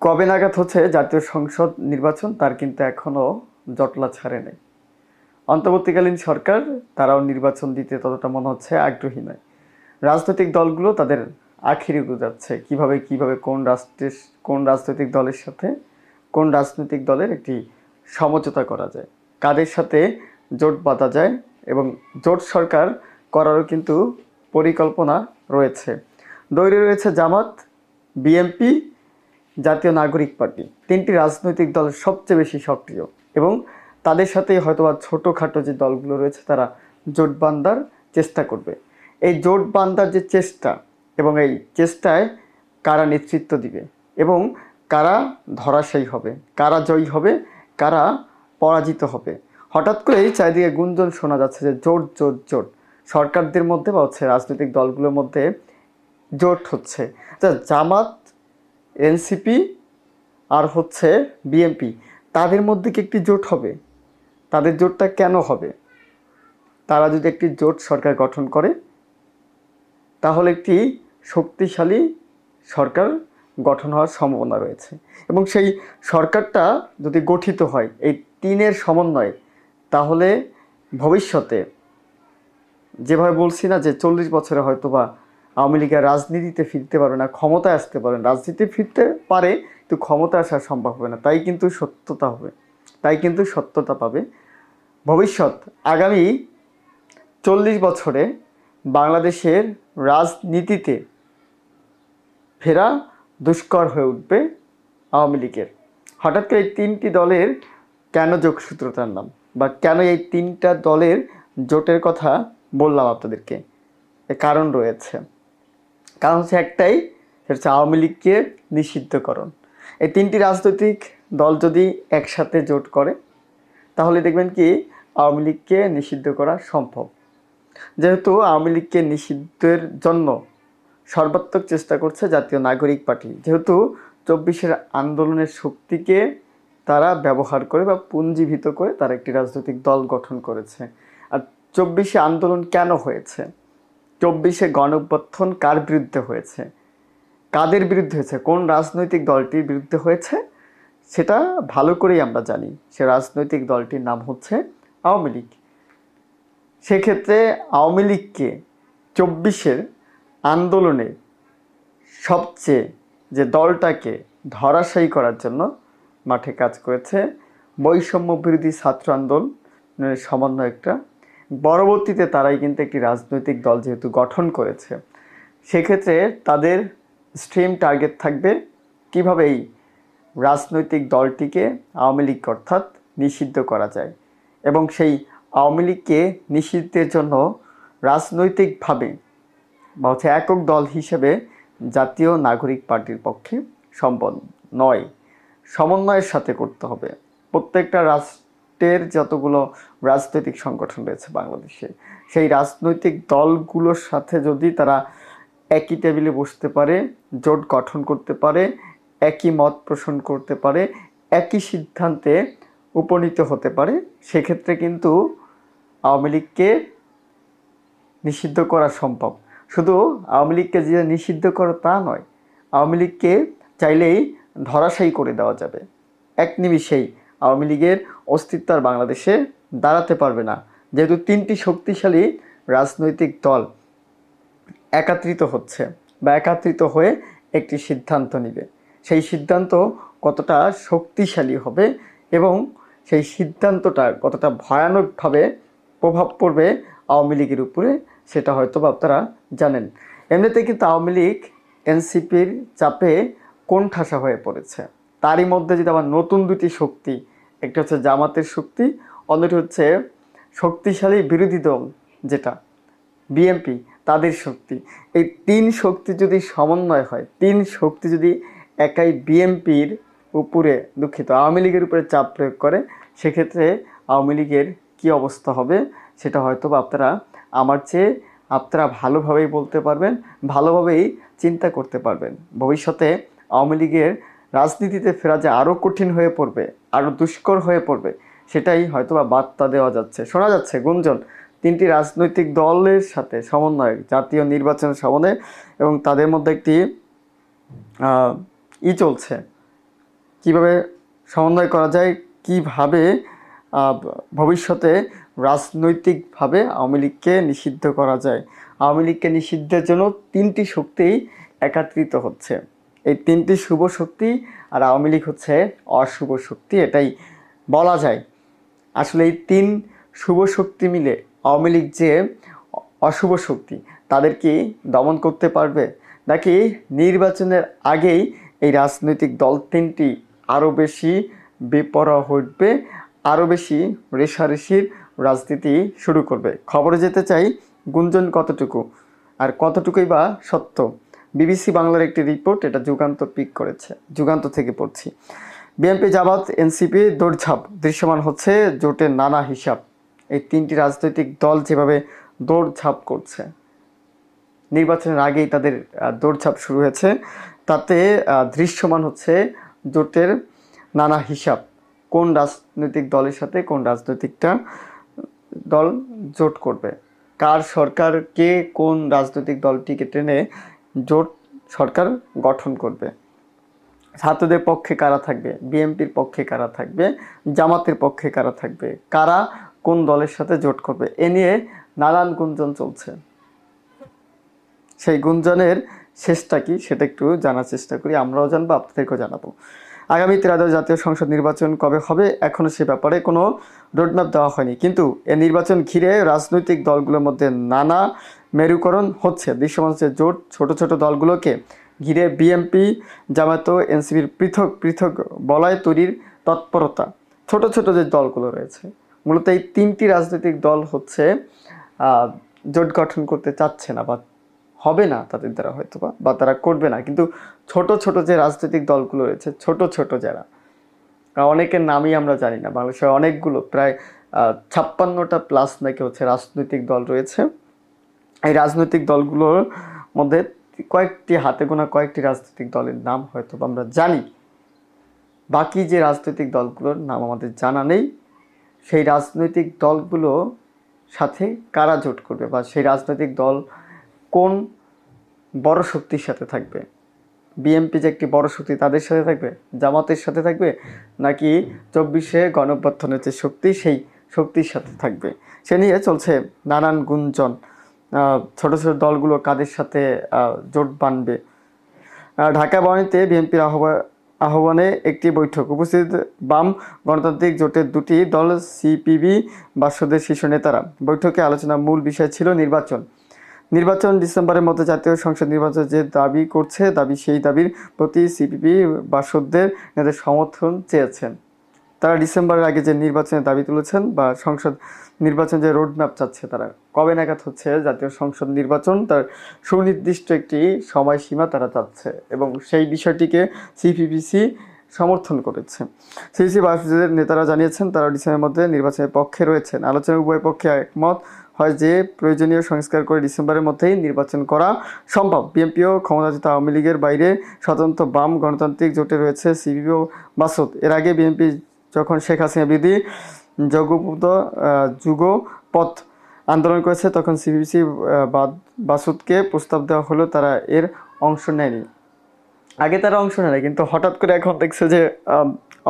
কবে নাগাদ হচ্ছে জাতীয় সংসদ নির্বাচন তার কিন্তু এখনও জটলা ছাড়ে নাই। অন্তর্বর্তীকালীন সরকার তারাও নির্বাচন দিতে ততটা মনে হচ্ছে আগ্রহী নয়। রাজনৈতিক দলগুলো তাদের আখেরি গুজাচ্ছে কিভাবে কোন রাজনৈতিক দলের সাথে কোন রাজনৈতিক দলের একটি সমঝোতা করা যায়, কাদের সাথে জোট বাঁধা যায়, এবং জোট সরকার করারও কিন্তু পরিকল্পনা রয়েছে। দৌড়ে রয়েছে জামাত, বিএনপি, জাতীয় নাগরিক পার্টি। তিনটি রাজনৈতিক দল সবচেয়ে বেশি সক্রিয় এবং তাদের সাথেই হয়তোবা ছোটোখাটো যে দলগুলো রয়েছে তারা জোট বাঁধার চেষ্টা করবে। এই জোট বাঁধার যে চেষ্টা এবং এই চেষ্টায় কারা নেতৃত্ব দিবে এবং কারা ধরাশায়ী হবে, কারা জয়ী হবে, কারা পরাজিত হবে। হঠাৎ করেই চারিদিকে গুঞ্জন শোনা যাচ্ছে যে জোট জোট জোট সরকারদের মধ্যে বা হচ্ছে রাজনৈতিক দলগুলোর মধ্যে জোট হচ্ছে। জামাত, এনসিপি আর হচ্ছে বিএনপি, তাদের মধ্যে কি একটি জোট হবে? তাদের জোটটা কেন হবে? তারা যদি একটি জোট সরকার গঠন করে তাহলে একটি শক্তিশালী সরকার গঠন হওয়ার সম্ভাবনা রয়েছে এবং সেই সরকারটা যদি গঠিত হয় এই তিনের সমন্বয়ে, তাহলে ভবিষ্যতে যেভাবে বলছি না যে 40 বছরে হয়তো বা আওয়ামী লীগের রাজনীতিতে ফিরতে পারবে না, ক্ষমতায় আসতে পারে, রাজনীতি ফিরতে পারে কিন্তু ক্ষমতা আসা সম্ভব হবে না, তাই কিন্তু সত্যতা পাবে ভবিষ্যৎ। আগামী 40 বছরে বাংলাদেশের রাজনীতিতে ফেরা দুষ্কর হয়ে উঠবে আওয়ামী লীগের। হঠাৎ করে এই তিনটি দলের কেন যোগসূত্রতার নাম বা কেন এই তিনটা দলের জোটের কথা বললাম আপনাদেরকে, এর কারণ রয়েছে। কারণ হচ্ছে একটাই, সেটা হচ্ছে আওয়ামী লীগকে নিষিদ্ধকরণ। এই তিনটি রাজনৈতিক দল যদি একসাথে জোট করে তাহলে দেখবেন কি আওয়ামী লীগকে নিষিদ্ধ করা সম্ভব। যেহেতু আওয়ামী লীগকে নিষিদ্ধের জন্য সর্বাত্মক চেষ্টা করছে জাতীয় নাগরিক পার্টি, যেহেতু 24-এর আন্দোলনের শক্তিকে তারা ব্যবহার করে বা পুঞ্জীভূত করে তারা একটি রাজনৈতিক দল গঠন করেছে। আর 24-এ আন্দোলন কেন হয়েছে, 24-এ গণঅভ্যুত্থান কার বিরুদ্ধে হয়েছে, কাদের বিরুদ্ধে হয়েছে, কোন রাজনৈতিক দলটির বিরুদ্ধে হয়েছে সেটা ভালো করেই আমরা জানি। সে রাজনৈতিক দলটির নাম হচ্ছে আওয়ামী লীগ। সেক্ষেত্রে আওয়ামী লীগকে 24-এর আন্দোলনে সবচেয়ে যে দলটাকে ধরাশায়ী করার জন্য মাঠে কাজ করেছে বৈষম্য বিরোধী ছাত্র আন্দোলনের সমন্বয়করা। পরবর্তীতে তারাই কিন্তু একটি রাজনৈতিক দল যেহেতু গঠন করেছে, সেক্ষেত্রে তাদের স্ট্রিম টার্গেট থাকবে কিভাবে এই রাজনৈতিক দলটিকে আওয়ামী লীগ অর্থাৎ নিষিদ্ধ করা যায় এবং সেই আওয়ামী লীগকে নিষিদ্ধের জন্য রাজনৈতিকভাবে বা হচ্ছে একক দল হিসেবে জাতীয় নাগরিক পার্টির পক্ষে সম্ভব নয়, সমন্বয়ের সাথে করতে হবে। প্রত্যেকটা রাষ্ট্রের যতগুলো রাজনৈতিক সংগঠন রয়েছে বাংলাদেশে, সেই রাজনৈতিক দলগুলোর সাথে যদি তারা একই টেবিলে বসতে পারে, জোট গঠন করতে পারে, একই মত পোষণ করতে পারে, একই সিদ্ধান্তে উপনীত হতে পারে, সেক্ষেত্রে কিন্তু আওয়ামী লীগকে নিষিদ্ধ করা সম্ভব। শুধু আওয়ামী লীগকে যে নিষিদ্ধ করা তা নয়, আওয়ামী লীগকে চাইলেই ধরাশায়ী করে দেওয়া যাবে। এক নিমিষেই আওয়ামী লীগের অস্তিত্ব আর বাংলাদেশে দাঁড়াতে পারবে না, যেহেতু তিনটি শক্তিশালী রাজনৈতিক দল একত্রিত হচ্ছে বা একত্রিত হয়ে একটি সিদ্ধান্ত নেবে। সেই সিদ্ধান্ত কতটা শক্তিশালী হবে এবং সেই সিদ্ধান্তটা কতটা ভয়ানকভাবে প্রভাব পড়বে আওয়ামী লীগের উপরে, সেটা হয়তো বা আপনারা জানেন। এমনিতে কিন্তু আওয়ামী লীগ এনসিপির চাপে কোণঠাসা হয়ে পড়েছে। তারই মধ্যে যদি আবার নতুন দুটি শক্তি, একটা হচ্ছে জামাতের শক্তি, অন্যটি হচ্ছে শক্তিশালী বিরোধী দল যেটা বিএনপি, তাদের শক্তি। এই তিন শক্তি যদি সমন্বয় হয়, তিন শক্তি যদি একাই বিএনপির উপরে আওয়ামী লীগের উপরে চাপ প্রয়োগ করে, সেক্ষেত্রে আওয়ামী লীগের কী অবস্থা হবে সেটা হয়তো বা আমার চেয়ে আপনারা ভালোভাবেই বলতে পারবেন, ভালোভাবেই চিন্তা করতে পারবেন। ভবিষ্যতে আওয়ামী লীগের রাজনীতিতে ফেরা যে আরও কঠিন হয়ে পড়বে, আরও দুষ্কর হয়ে পড়বে, সেটাই হয়তো বা বার্তা দেওয়া যাচ্ছে, শোনা যাচ্ছে গুঞ্জন। তিনটি রাজনৈতিক দলের সাথে সমন্বয়, জাতীয় নির্বাচনের সমন্বয় এবং তাদের মধ্যে একটি চলছে কিভাবে সমন্বয় করা যায়, কিভাবে ভবিষ্যতে রাজনৈতিকভাবে আওয়ামী লীগকে নিষিদ্ধ করা যায়। আওয়ামী লীগকে নিষিদ্ধের জন্য তিনটি শক্তি একত্রিত হচ্ছে। এই তিনটি শুভ শক্তি, আর আওয়ামী লীগ হচ্ছে অশুভ শক্তি, এটাই বলা যায়। আসলে এই তিন শুভ শক্তি মিলে আওয়ামী লীগ যে অশুভ শক্তি, তাদের কি দমন করতে পারবে, নাকি নির্বাচনের আগেই এই রাজনৈতিক দল তিনটি আরও বেশি বেপরোয়া হয়ে আরও বেশি রেষারেষির রাজনীতি শুরু করবে? খবরে যেতে চাই, গুঞ্জন কতটুকু আর কতটুকুই বা সত্য। বিবিসি বাংলার একটি রিপোর্ট, এটা যুগান্তর পিক করেছে, যুগান্ত থেকে পড়ছি। বিএনপি, জামাত, এনসিপি দৌড়ঝাঁপ, দৃশ্যমান হচ্ছে জোটের নানা হিসাব। এই তিনটি রাজনৈতিক দল যেভাবে দৌড়ঝাঁপ করছে, নির্বাচনের আগেই তাদের দৌড়ঝাঁপ শুরু হয়েছে, তাতে দৃশ্যমান হচ্ছে জোটের নানা হিসাব। কোন রাজনৈতিক দলের সাথে কোন রাজনৈতিকটা দল জোট করবে, কার সরকারকে কোন রাজনৈতিক দলটিকে টেনে জোট সরকার গঠন করবে, ছাত্রদের পক্ষে কারা থাকবে, বিএনপির পক্ষে কারা থাকবে, জামাতের পক্ষে কারা থাকবে, কারা কোন দলের সাথে জোট করবে, এ নিয়ে নানান গুঞ্জন চলছে। সেই গুঞ্জনের শেষটা কি সেটা একটু জানার চেষ্টা করি, আমরাও জানবো, আপনাদেরকেও জানাবো। আগামী 13 জাতীয় সংসদ নির্বাচন কবে হবে এখনও সে ব্যাপারে কোনো রোডম্যাপ দেওয়া হয়নি, কিন্তু এ নির্বাচন ঘিরে রাজনৈতিক দলগুলোর মধ্যে নানা মেরুকরণ হচ্ছে। দৃশ্যমান হচ্ছে জোট ছোট ছোট দলগুলোকে ঘিরে বিএনপি, জামায়াত, এনসিপির পৃথক পৃথক বলয় তৈরির তৎপরতা। ছোট ছোট যে দলগুলো রয়েছে, মূলত এই তিনটি রাজনৈতিক দল হচ্ছে জোট গঠন করতে চাচ্ছে না, বা হবে না তাদের দ্বারা হয়তো বা তারা করবে না। কিন্তু ছোট ছোট যে রাজনৈতিক দলগুলো রয়েছে, ছোট ছোট যারা, অনেকের নামই আমরা জানি না, বাংলাদেশে অনেকগুলো প্রায় 56টা প্লাস নাকি হচ্ছে রাজনৈতিক দল রয়েছে। এই রাজনৈতিক দলগুলোর মধ্যে কয়েকটি, হাতে গোনা কয়েকটি রাজনৈতিক দলের নাম হয়তো আমরা জানি, বাকি যে রাজনৈতিক দলগুলোর নাম আমাদের জানা নেই। সেই রাজনৈতিক দলগুলো সাথে কারা জোট করবে, বা সেই রাজনৈতিক দল কোন বড় শক্তির সাথে থাকবে, বিএনপি যে একটি বড় শক্তি তাদের সাথে থাকবে, জামাতের সাথে থাকবে, নাকি 24শে গণঅভ্যুত্থানের যে শক্তি সেই শক্তির সাথে থাকবে, সে নিয়ে চলছে নানান গুঞ্জন। ছোট ছোট দলগুলো কাদের সাথে জোট বাঁধবে। ঢাকা বনানীতে বিএনপির আহ্বানে একটি বৈঠক, উপস্থিত বাম গণতান্ত্রিক জোটের দুটি দল সিপিবি বাসদের শীর্ষ নেতারা। বৈঠকে আলোচনার মূল বিষয় ছিল নির্বাচন ডিসেম্বরের মধ্যে জাতীয় সংসদ নির্বাচন যে দাবি করছে, সেই দাবির প্রতি সিপিবি বাসদের নেতাদের সমর্থন চেয়েছেন। তারা ডিসেম্বরের আগে যে নির্বাচনের দাবি তুলেছেন, বা সংসদ নির্বাচন যে রোডম্যাপ চাচ্ছে, তারা কবে নাগাদ হচ্ছে জাতীয় সংসদ নির্বাচন, তার সুনির্দিষ্ট একটি সময়সীমা তারা চাচ্ছে, এবং সেই বিষয়টিকে সিপিবিসি সমর্থন করেছে। সিপিসি বাসদের নেতারা জানিয়েছেন তারা ডিসেম্বরের মধ্যে নির্বাচনের পক্ষে রয়েছেন। আলোচনায় উভয় পক্ষে একমত হয় যে প্রয়োজনীয় সংস্কার করে ডিসেম্বরের মধ্যেই নির্বাচন করা সম্ভব। বিএনপিও ক্ষমতাচ্যুত আওয়ামী লীগের বাইরে স্বতন্ত্র বাম গণতান্ত্রিক জোটে রয়েছে সিপিবি ও বাসদ। এর আগে বিএনপি যখন শেখ হাসিনা বিধি যুগপৎ আন্দোলন করেছে, তখন সিপিসি বাসদকে প্রস্তাব দেওয়া হলো, তারা এর অংশ নেয়নি। আগে তারা অংশ নেয়, কিন্তু হঠাৎ করে এখন দেখছে যে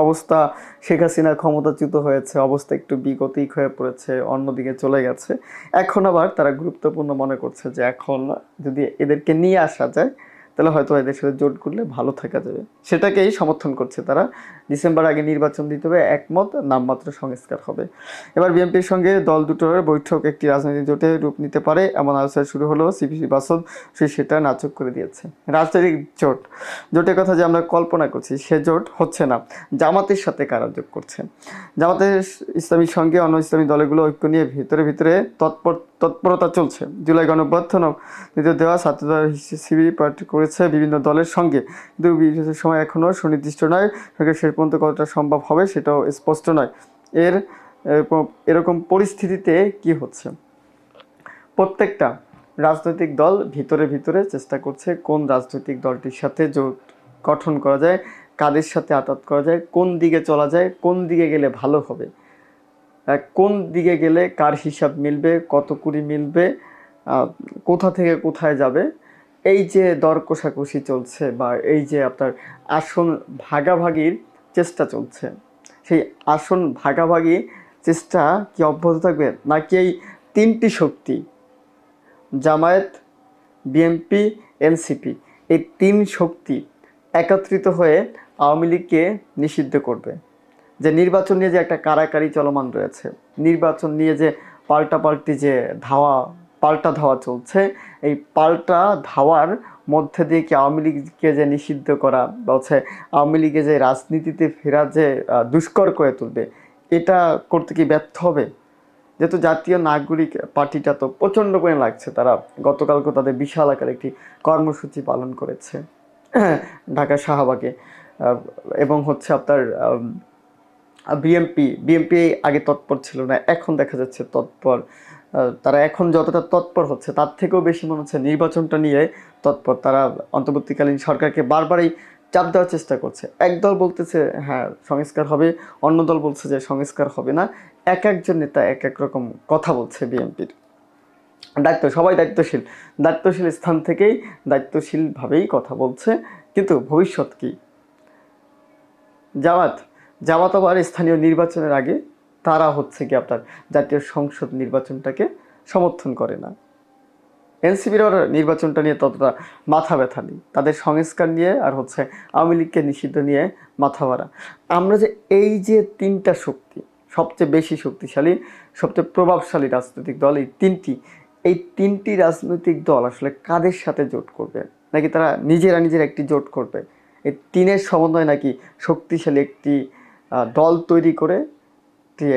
অবস্থা, শেখ হাসিনা ক্ষমতাচ্যুত হয়েছে, অবস্থা একটু বিগতিক হয়ে পড়েছে, অন্যদিকে চলে গেছে। এখন আবার তারা গুরুত্বপূর্ণ মনে করছে যে এখন যদি এদেরকে নিয়ে আসা যায়, তাহলে হয়তো এদের সাথে জোট করলে ভালো থাকা যাবে, সেটাকেই সমর্থন করছে তারা। ডিসেম্বর আগে নির্বাচন দিতে হবে, একমত, নামমাত্র সংস্কার হবে। এবার বিএনপির সঙ্গে দল দুটোর বৈঠক একটি রাজনৈতিক জোটে রূপ নিতে পারে এমন আলোচনা শুরু হলো। সিপিসি বাসদ সেটা নাচক করে দিয়েছে। রাজনৈতিক জোটের কথা যে আমরা কল্পনা করছি, সে জোট হচ্ছে না। জামাতের সাথে কারা যোগ করছে? জামাতের ইসলামীর সঙ্গে অন্য ইসলামী দলগুলো ঐক্য নিয়ে ভিতরে ভিতরে তৎপরতা চলছে। জুলাই গণঅভ্যুত্থান দেওয়া ছাত্রদল শিবির পার্টি করেছে বিভিন্ন দলের সঙ্গে, কিন্তু বিশেষ সময় এখনও সুনির্দিষ্ট নয়। শেষ পর্যন্ত কতটা সম্ভব হবে সেটাও স্পষ্ট নয়। এরকম পরিস্থিতিতে কি হচ্ছে, প্রত্যেকটা রাজনৈতিক দল ভিতরে ভিতরে চেষ্টা করছে কোন রাজনৈতিক দলটির সাথে জোট গঠন করা যায়, কাদের সাথে আঁতাত করা যায়, কোন দিকে চলা যায়, কোন দিকে গেলে ভালো হবে, কোন দিকে গেলে কার হিসাব মিলবে, কত কুড়ি মিলবে, কোথা থেকে কোথায় যাবে। এই যে দর কষাকষি চলছে, বা এই যে আপনার আসন ভাগাভাগির চেষ্টা চলছে, সেই আসন ভাগাভাগি চেষ্টা কি অব্যাহত থাকবে, নাকি এই তিনটি শক্তি জামায়াত, বিএনপি, এনসিপি, এই তিন শক্তি একত্রিত হয়ে আওয়ামী লীগকে নিষিদ্ধ করবে? যে নির্বাচন নিয়ে যে একটা কারাকারি চলমান রয়েছে, নির্বাচন নিয়ে যে পাল্টাপাল্টি যে পাল্টা ধাওয়া চলছে, এই পাল্টা ধাওয়ার মধ্যে দিয়ে কি আওয়ামী লীগকে যে নিষিদ্ধ করা বা হচ্ছে আওয়ামী লীগে যে রাজনীতিতে ফেরা যে দুষ্কর করে তুলবে, এটা করতে কি ব্যর্থ হবে? যেহেতু জাতীয় নাগরিক পার্টিটা তো প্রচণ্ড করে লাগছে, তারা গতকালকে তাদের বিশাল আকার একটি কর্মসূচি পালন করেছে ঢাকা শাহবাগে। এবং হচ্ছে আপনার বিএনপি আগে তৎপর ছিল না, এখন দেখা যাচ্ছে তৎপর। তারা এখন যতটা তৎপর হচ্ছে তার থেকেও বেশি মনে হচ্ছে নির্বাচনটা নিয়ে তৎপর। তারা অন্তর্বর্তীকালীন সরকারকে বারবারই চাপ দেওয়ার চেষ্টা করছে। একদল বলতেছে হ্যাঁ সংস্কার হবে, অন্য দল বলছে যে সংস্কার হবে না। এক একজন নেতা এক এক রকম কথা বলছে। বিএনপির সবাই দায়িত্বশীল স্থান থেকেই দায়িত্বশীলভাবেই কথা বলছে, কিন্তু ভবিষ্যৎ কি? জামাত আবার স্থানীয় নির্বাচনের আগে তারা হচ্ছে কি আপনার জাতীয় সংসদ নির্বাচনটাকে সমর্থন করে না। এনসিপির আবার নির্বাচনটা নিয়ে ততটা মাথা ব্যথা নেই, তাদের সংস্কার নিয়ে আর হচ্ছে আওয়ামী লীগকে নিষিদ্ধ নিয়ে মাথা ভাড়া। আমরা যে এই যে তিনটা শক্তি, সবচেয়ে বেশি শক্তিশালী, সবচেয়ে প্রভাবশালী রাজনৈতিক দল, এই তিনটি রাজনৈতিক দল আসলে কাদের সাথে জোট করবে, নাকি তারা নিজেরা একটি জোট করবে? এই তিনের সমন্বয় নাকি শক্তিশালী একটি দল তৈরি করে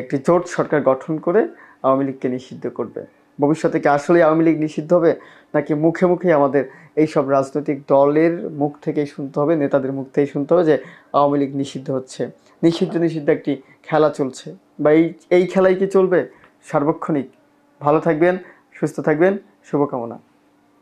একটি জোট সরকার গঠন করে আওয়ামী লীগকে নিষিদ্ধ করবে? ভবিষ্যতে কি আসলে আওয়ামী লীগ নিষিদ্ধ হবে, নাকি মুখে মুখে আমাদের এই সব রাজনৈতিক দলের মুখ থেকেই শুনতে হবে, নেতাদের মুখ থেকেই শুনতে হবে যে আওয়ামী লীগ নিষিদ্ধ হচ্ছে, নিষিদ্ধ একটি খেলা চলছে? বা এই খেলাই কি চলবে সার্বক্ষণিক? ভালো থাকবেন, সুস্থ থাকবেন, শুভকামনা।